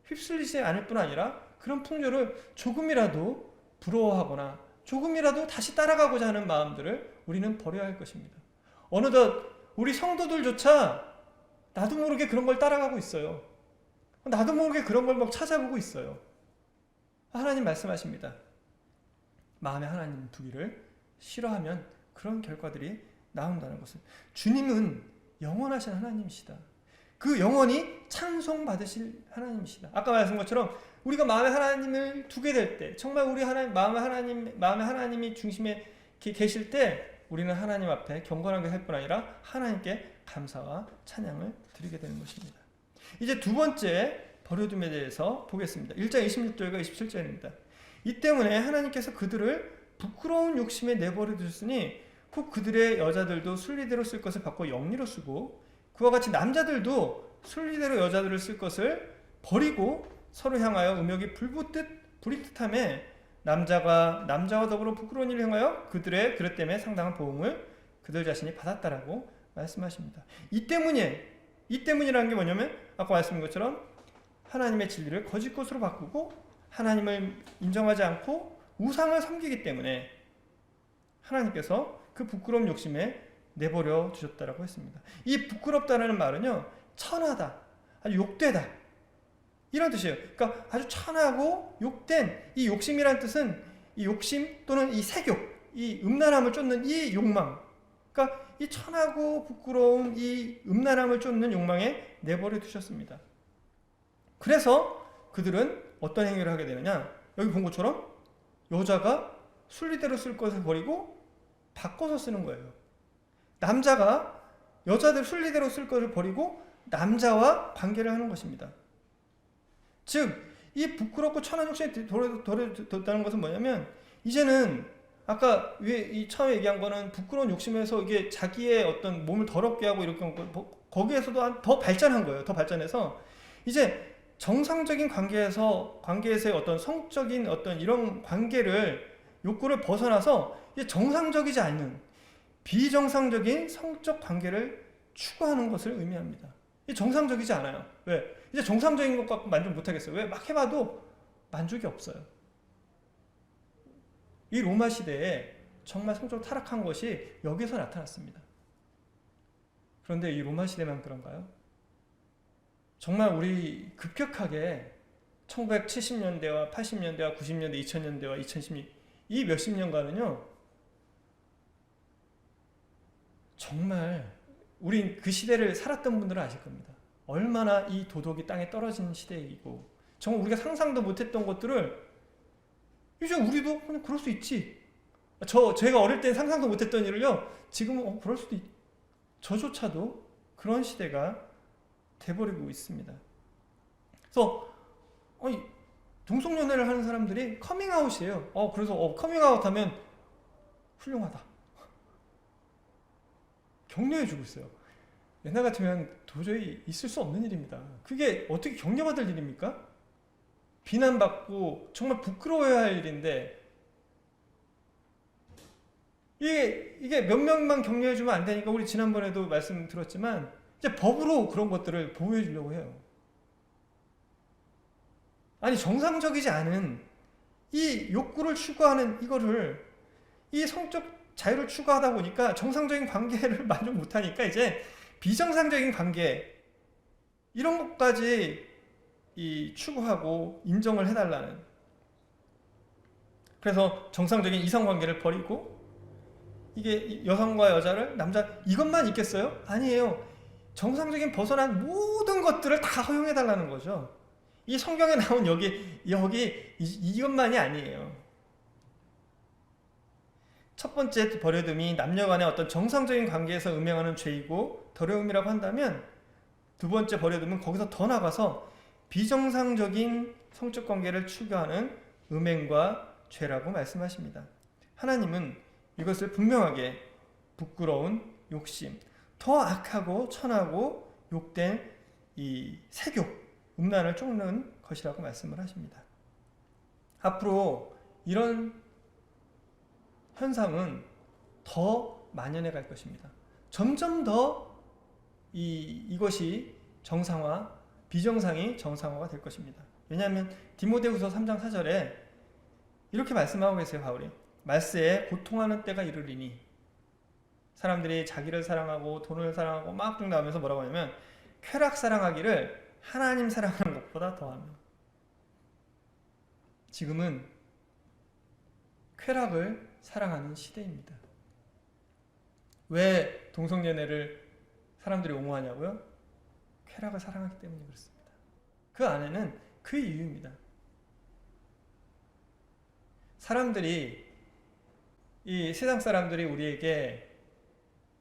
휩쓸리지 않을 뿐 아니라 그런 풍조를 조금이라도 부러워하거나 조금이라도 다시 따라가고자 하는 마음들을 우리는 버려야 할 것입니다. 어느덧 우리 성도들조차 나도 모르게 그런 걸 따라가고 있어요. 나도 모르게 그런 걸 막 찾아보고 있어요. 하나님 말씀하십니다. 마음에 하나님 두기를 싫어하면 그런 결과들이 나온다는 것을. 주님은 영원하신 하나님이시다. 그 영원히 찬송받으실 하나님이시다. 아까 말씀한 것처럼 우리가 마음에 하나님을 두게 될 때, 정말 우리 마음에 하나님이 중심에 계실 때 우리는 하나님 앞에 경건하게 살 뿐 아니라 하나님께 감사와 찬양을 드리게 되는 것입니다. 이제 두 번째 버려둠에 대해서 보겠습니다. 1장 26절과 27절입니다. 이 때문에 하나님께서 그들을 부끄러운 욕심에 내버려 두셨으니 곧 그들의 여자들도 순리대로 쓸 것을 바꿔 영리로 쓰고 그와 같이 남자들도 순리대로 여자들을 쓸 것을 버리고 서로 향하여 음욕이 불이듯함에 남자와 더불어 부끄러운 일을 행하여 그들의 그릇 때문에 상당한 보응을 그들 자신이 받았다라고 말씀하십니다. 이 때문이라는 게 뭐냐면 아까 말씀드린 것처럼 하나님의 진리를 거짓 것으로 바꾸고 하나님을 인정하지 않고 우상을 섬기기 때문에 하나님께서 그 부끄러운 욕심에 내버려 두셨다라고 했습니다. 이 부끄럽다라는 말은요, 천하다, 아주 욕되다, 이런 뜻이에요. 그러니까 아주 천하고 욕된 이 욕심이란 뜻은 이 욕심 또는 이 색욕, 이 음란함을 쫓는 이 욕망, 그러니까 이 천하고 부끄러운 이 음란함을 쫓는 욕망에 내버려 두셨습니다. 그래서 그들은 어떤 행위를 하게 되느냐, 여기 본 것처럼 여자가 순리대로 쓸 것을 버리고 바꿔서 쓰는 거예요. 남자가 여자들 순리대로 쓸 것을 버리고 남자와 관계를 하는 것입니다. 즉, 이 부끄럽고 천한 욕심에 뒀다는 것은 뭐냐면, 이제는 아까 이 처음에 얘기한 거는 부끄러운 욕심에서 이게 자기의 어떤 몸을 더럽게 하고 이렇게 거기에서도 더 발전한 거예요. 더 발전해서 이제 정상적인 관계에서의 어떤 성적인 어떤 이런 욕구를 벗어나서 이제 정상적이지 않는 비정상적인 성적 관계를 추구하는 것을 의미합니다. 이게 정상적이지 않아요. 왜? 이제 정상적인 것 갖고 만족 못하겠어요. 왜? 막 해봐도 만족이 없어요. 이 로마 시대에 정말 성적으로 타락한 것이 여기서 나타났습니다. 그런데 이 로마 시대만 그런가요? 정말 우리 급격하게 1970년대와 80년대와 90년대, 2000년대와 2010년 이 몇십 년간은요, 정말 우린 그 시대를 살았던 분들은 아실 겁니다. 얼마나 이 도덕이 땅에 떨어진 시대이고 정말 우리가 상상도 못했던 것들을 이제 우리도 그냥 그럴 수 있지. 제가 어릴 때 상상도 못했던 일을요, 지금은 그럴 수도 있. 저조차도 그런 시대가 돼버리고 있습니다. 그래서 동성연애를 하는 사람들이 커밍아웃이에요. 그래서 커밍아웃하면 훌륭하다. 격려해주고 있어요. 옛날 같으면 도저히 있을 수 없는 일입니다. 그게 어떻게 격려받을 일입니까? 비난받고 정말 부끄러워야 할 일인데 이게 몇 명만 격려해주면 안 되니까 우리 지난번에도 말씀드렸지만 이제 법으로 그런 것들을 보호해주려고 해요. 아니 정상적이지 않은 이 욕구를 추구하는 이거를 이 성적 자유를 추구하다 보니까 정상적인 관계를 만족 못하니까 이제 비정상적인 관계 이런 것까지 추구하고 인정을 해달라는, 그래서 정상적인 이성관계를 버리고 이게 여성과 여자를 남자 이것만 있겠어요? 아니에요. 정상적인 벗어난 모든 것들을 다 허용해달라는 거죠. 이 성경에 나온 여기 이것만이 아니에요. 첫 번째 버려둠이 남녀 간의 어떤 정상적인 관계에서 음행하는 죄이고 더러움이라고 한다면, 두 번째 버려둠은 거기서 더 나가서 비정상적인 성적 관계를 추구하는 음행과 죄라고 말씀하십니다. 하나님은 이것을 분명하게 부끄러운 욕심, 더 악하고 천하고 욕된 이 색욕, 음란을 쫓는 것이라고 말씀을 하십니다. 앞으로 이런 현상은 더 만연해 갈 것입니다. 점점 더 이것이 정상화, 비정상이 정상화가 될 것입니다. 왜냐하면 디모데후서 3장 4절에 이렇게 말씀하고 계세요. 바울이 말세에 고통하는 때가 이르리니, 사람들이 자기를 사랑하고 돈을 사랑하고 막 나오면서 뭐라고 하냐면 쾌락 사랑하기를 하나님 사랑하는 것보다 더하며, 지금은 쾌락을 사랑하는 시대입니다. 왜 동성연애를 사람들이 옹호하냐고요? 쾌락을 사랑하기 때문에 그렇습니다. 그 안에는 그 이유입니다. 사람들이, 이 세상 사람들이 우리에게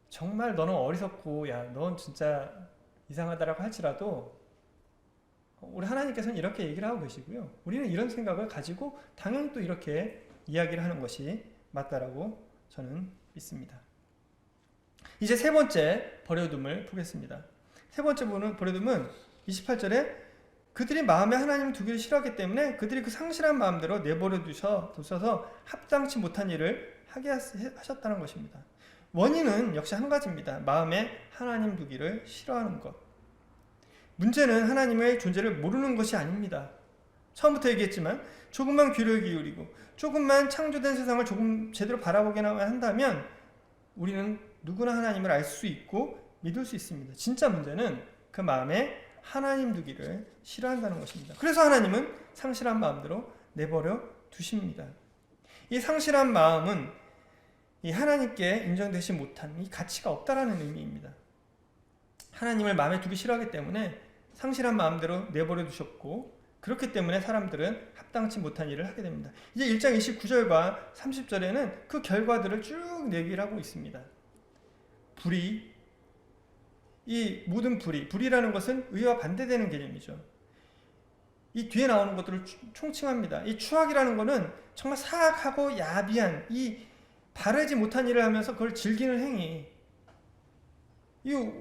정말 너는 어리석고 야 넌 진짜 이상하다라고 할지라도 우리 하나님께서는 이렇게 얘기를 하고 계시고요, 우리는 이런 생각을 가지고 당연히 또 이렇게 이야기를 하는 것이 맞다라고 저는 믿습니다. 이제 세 번째 버려둠을 보겠습니다. 세 번째 버려둠은 28절에 그들이 마음에 하나님 두기를 싫어하기 때문에 그들이 그 상실한 마음대로 내버려 두셔서 합당치 못한 일을 하게 하셨다는 것입니다. 원인은 역시 한 가지입니다. 마음에 하나님 두기를 싫어하는 것. 문제는 하나님의 존재를 모르는 것이 아닙니다. 처음부터 얘기했지만 조금만 귀를 기울이고 조금만 창조된 세상을 조금 제대로 바라보게나 한다면 우리는 누구나 하나님을 알 수 있고 믿을 수 있습니다. 진짜 문제는 그 마음에 하나님 두기를 싫어한다는 것입니다. 그래서 하나님은 상실한 마음대로 내버려 두십니다. 이 상실한 마음은 이 하나님께 인정되지 못한 이 가치가 없다라는 의미입니다. 하나님을 마음에 두기 싫어하기 때문에 상실한 마음대로 내버려 두셨고, 그렇기 때문에 사람들은 합당치 못한 일을 하게 됩니다. 이제 1장 29절과 30절에는 그 결과들을 쭉 얘기를 하고 있습니다. 불의, 이 모든 불의라는 것은 의와 반대되는 개념이죠. 이 뒤에 나오는 것들을 총칭합니다. 이 추악이라는 것은 정말 사악하고 야비한, 이 바르지 못한 일을 하면서 그걸 즐기는 행위. 이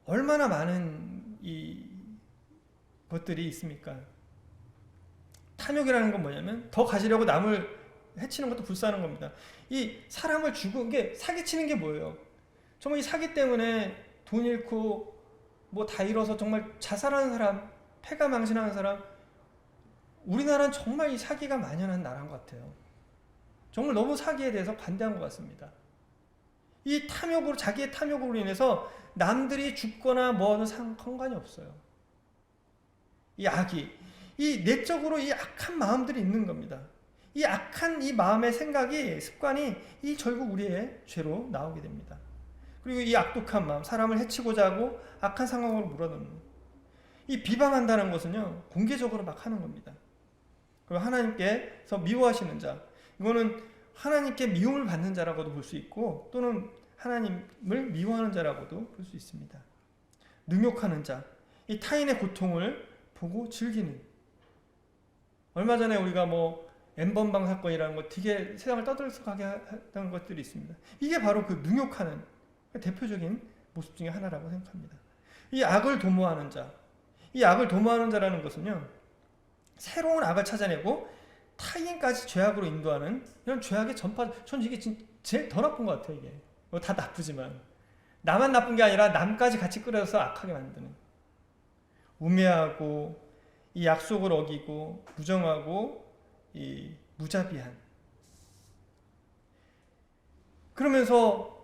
얼마나 많은 이 것들이 있습니까? 탐욕이라는 건 뭐냐면 더 가지려고 남을 해치는 것도 불사하는 겁니다. 이 사람을 죽은 게, 사기치는 게 뭐예요? 정말 이 사기 때문에 돈 잃고 뭐 다 잃어서 정말 자살하는 사람, 패가 망신하는 사람, 우리나라는 정말 이 사기가 만연한 나라인 것 같아요. 정말 너무 사기에 대해서 반대한 것 같습니다. 이 탐욕으로, 자기의 탐욕으로 인해서 남들이 죽거나 뭐하는 상관이 없어요. 이 악이, 이 내적으로 이 악한 마음들이 있는 겁니다. 이 악한 이 마음의 생각이, 습관이 이 결국 우리의 죄로 나오게 됩니다. 그리고 이 악독한 마음, 사람을 해치고자 하고 악한 상황으로 몰아넣는, 이 비방한다는 것은요, 공개적으로 막 하는 겁니다. 그리고 하나님께서 미워하시는 자, 이거는 하나님께 미움을 받는 자라고도 볼 수 있고, 또는 하나님을 미워하는 자라고도 볼 수 있습니다. 능욕하는 자, 이 타인의 고통을 보고 즐기는. 얼마 전에 우리가 N번방 사건이라는 거 되게 세상을 떠들썩하게 했던 것들이 있습니다. 이게 바로 그 능욕하는 대표적인 모습 중에 하나라고 생각합니다. 이 악을 도모하는 자, 이 악을 도모하는 자라는 것은요, 새로운 악을 찾아내고 타인까지 죄악으로 인도하는 이런 죄악의 전파. 전 이게 제일 더 나쁜 것 같아요. 이게 다 나쁘지만 나만 나쁜 게 아니라 남까지 같이 끌어서 악하게 만드는, 우매하고 이 약속을 어기고 부정하고 이 무자비한. 그러면서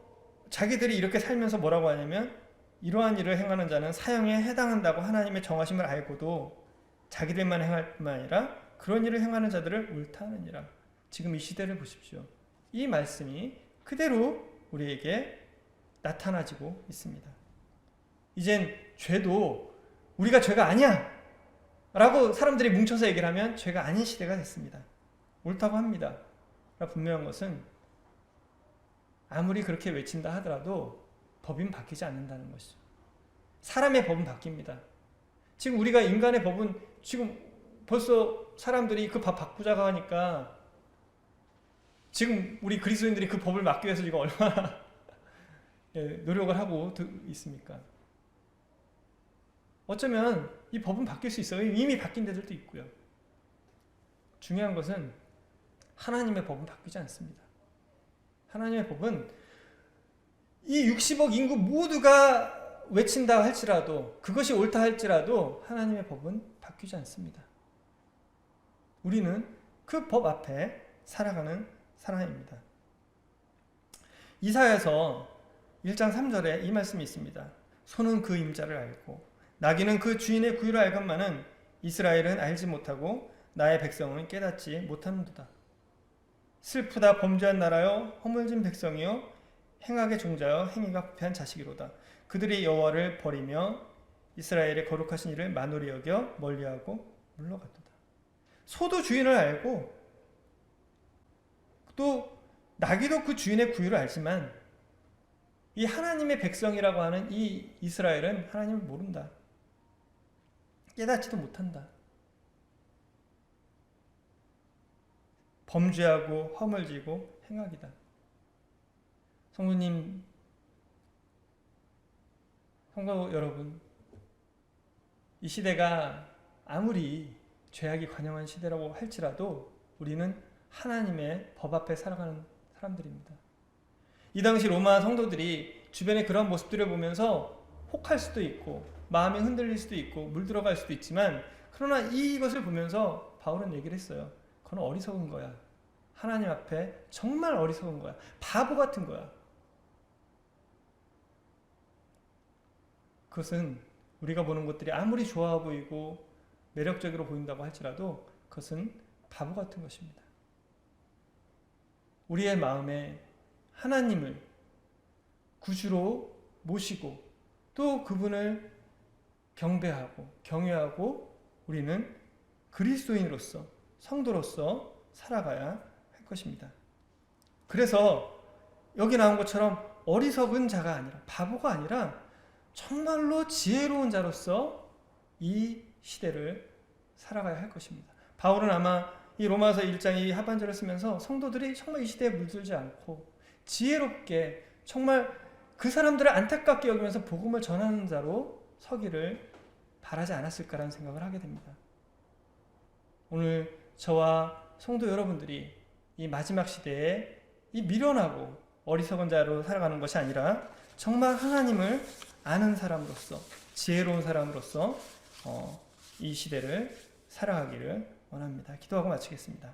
자기들이 이렇게 살면서 뭐라고 하냐면, 이러한 일을 행하는 자는 사형에 해당한다고 하나님의 정하심을 알고도 자기들만 행할 뿐만 아니라 그런 일을 행하는 자들을 옳다 하느니라. 지금 이 시대를 보십시오. 이 말씀이 그대로 우리에게 나타나지고 있습니다. 이젠 죄도 우리가 죄가 아니야 라고 사람들이 뭉쳐서 얘기를 하면 죄가 아닌 시대가 됐습니다. 옳다고 합니다. 분명한 것은 아무리 그렇게 외친다 하더라도 법은 바뀌지 않는다는 것이죠. 사람의 법은 바뀝니다. 지금 우리가 인간의 법은 지금 벌써 사람들이 그 법 바꾸자고 하니까 지금 우리 그리스도인들이 그 법을 막기 위해서 지금 얼마나 노력을 하고 있습니까? 어쩌면 이 법은 바뀔 수 있어요. 이미 바뀐 데들도 있고요. 중요한 것은 하나님의 법은 바뀌지 않습니다. 하나님의 법은 이 60억 인구 모두가 외친다 할지라도, 그것이 옳다 할지라도 하나님의 법은 바뀌지 않습니다. 우리는 그 법 앞에 살아가는 사람입니다. 이사야서 1장 3절에 이 말씀이 있습니다. 소는 그 임자를 알고 나귀는 그 주인의 구유를 알건만은 이스라엘은 알지 못하고 나의 백성은 깨닫지 못하는도다. 슬프다 범죄한 나라여, 허물진 백성이여, 행악의 종자여, 행위가 부패한 자식이로다. 그들이 여호와를 버리며 이스라엘의 거룩하신 이를 만홀히 여겨 멀리하고 물러갔도다. 소도 주인을 알고 또 나귀도 그 주인의 구유를 알지만 이 하나님의 백성이라고 하는 이 이스라엘은 하나님을 모른다. 깨닫지도 못한다. 범죄하고 허물지고 행악이다. 성도님, 성도 여러분, 이 시대가 아무리 죄악이 관영한 시대라고 할지라도 우리는 하나님의 법 앞에 살아가는 사람들입니다. 이 당시 로마 성도들이 주변의 그런 모습들을 보면서 혹할 수도 있고 마음이 흔들릴 수도 있고 물들어갈 수도 있지만, 그러나 이것을 보면서 바울은 얘기를 했어요. 그건 어리석은 거야. 하나님 앞에 정말 어리석은 거야. 바보 같은 거야. 그것은 우리가 보는 것들이 아무리 좋아 보이고 매력적으로 보인다고 할지라도 그것은 바보 같은 것입니다. 우리의 마음에 하나님을 구주로 모시고 또 그분을 경배하고 경외하고 우리는 그리스도인으로서, 성도로서 살아가야 할 것입니다. 그래서 여기 나온 것처럼 어리석은 자가 아니라, 바보가 아니라 정말로 지혜로운 자로서 이 시대를 살아가야 할 것입니다. 바울은 아마 이 로마서 1장 이 하반절을 쓰면서 성도들이 정말 이 시대에 물들지 않고 지혜롭게 정말 그 사람들을 안타깝게 여기면서 복음을 전하는 자로 서기를 바라지 않았을까라는 생각을 하게 됩니다. 오늘 저와 성도 여러분들이 이 마지막 시대에 이 미련하고 어리석은 자로 살아가는 것이 아니라 정말 하나님을 아는 사람으로서, 지혜로운 사람으로서 이 시대를 살아가기를 원합니다. 기도하고 마치겠습니다.